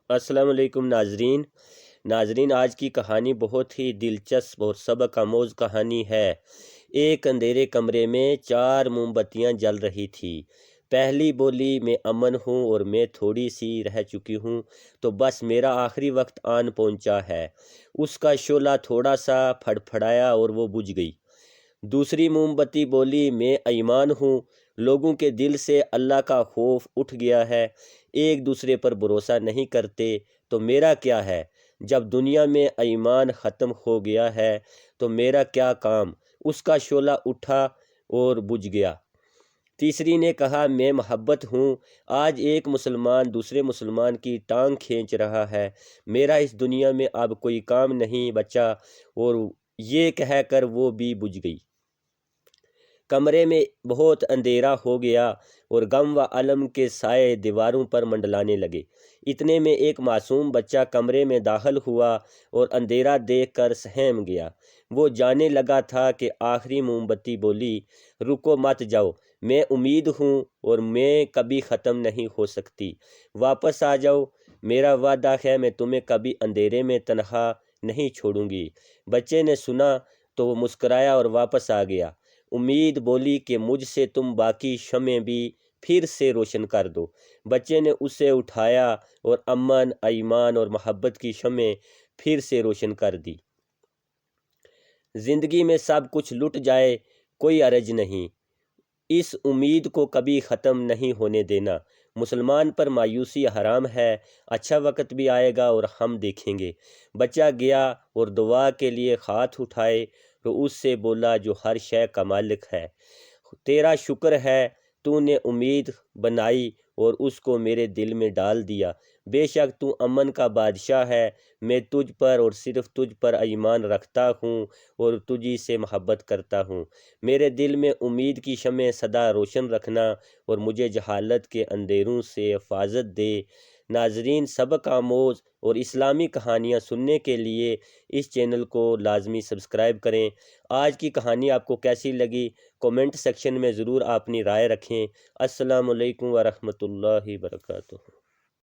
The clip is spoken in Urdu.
السلام علیکم ناظرین آج کی کہانی بہت ہی دلچسپ اور سبق آموز کہانی ہے۔ ایک اندھیرے کمرے میں 4 موم بتیاں جل رہی تھی۔ پہلی بولی میں امن ہوں اور میں تھوڑی سی رہ چکی ہوں تو بس میرا آخری وقت آن پہنچا ہے۔ اس کا شعلہ تھوڑا سا پھڑ پھڑایا اور وہ بجھ گئی۔ دوسری موم بتی بولی میں ایمان ہوں، لوگوں کے دل سے اللہ کا خوف اٹھ گیا ہے، ایک دوسرے پر بھروسہ نہیں کرتے، تو میرا کیا ہے؟ جب دنیا میں ایمان ختم ہو گیا ہے تو میرا کیا کام؟ اس کا شعلہ اٹھا اور بجھ گیا۔ تیسری نے کہا میں محبت ہوں، آج ایک مسلمان دوسرے مسلمان کی ٹانگ کھینچ رہا ہے، میرا اس دنیا میں اب کوئی کام نہیں بچا، اور یہ کہہ کر وہ بھی بجھ گئی۔ کمرے میں بہت اندھیرا ہو گیا اور غم و الم کے سائے دیواروں پر منڈلانے لگے۔ اتنے میں ایک معصوم بچہ کمرے میں داخل ہوا اور اندھیرا دیکھ کر سہم گیا۔ وہ جانے لگا تھا کہ آخری موم بتی بولی رکو مت جاؤ، میں امید ہوں اور میں کبھی ختم نہیں ہو سکتی، واپس آ جاؤ، میرا وعدہ ہے میں تمہیں کبھی اندھیرے میں تنہا نہیں چھوڑوں گی۔ بچے نے سنا تو وہ مسکرایا اور واپس آ گیا۔ امید بولی کہ مجھ سے تم باقی شمعیں بھی پھر سے روشن کر دو۔ بچے نے اسے اٹھایا اور امن، ایمان اور محبت کی شمعیں پھر سے روشن کر دی۔ زندگی میں سب کچھ لٹ جائے کوئی عرض نہیں، اس امید کو کبھی ختم نہیں ہونے دینا۔ مسلمان پر مایوسی حرام ہے، اچھا وقت بھی آئے گا اور ہم دیکھیں گے۔ بچہ گیا اور دعا کے لیے ہاتھ اٹھائے تو اس سے بولا جو ہر شے کا مالک ہے، تیرا شکر ہے تو نے امید بنائی اور اس کو میرے دل میں ڈال دیا۔ بے شک تو امن کا بادشاہ ہے، میں تجھ پر اور صرف تجھ پر ایمان رکھتا ہوں اور تجھی سے محبت کرتا ہوں۔ میرے دل میں امید کی شمع سدا روشن رکھنا اور مجھے جہالت کے اندھیروں سے حفاظت دے۔ ناظرین، سبق آموز اور اسلامی کہانیاں سننے کے لیے اس چینل کو لازمی سبسکرائب کریں۔ آج کی کہانی آپ کو کیسی لگی کومنٹ سیکشن میں ضرور اپنی رائے رکھیں۔ السلام علیکم ورحمۃ اللہ وبرکاتہ۔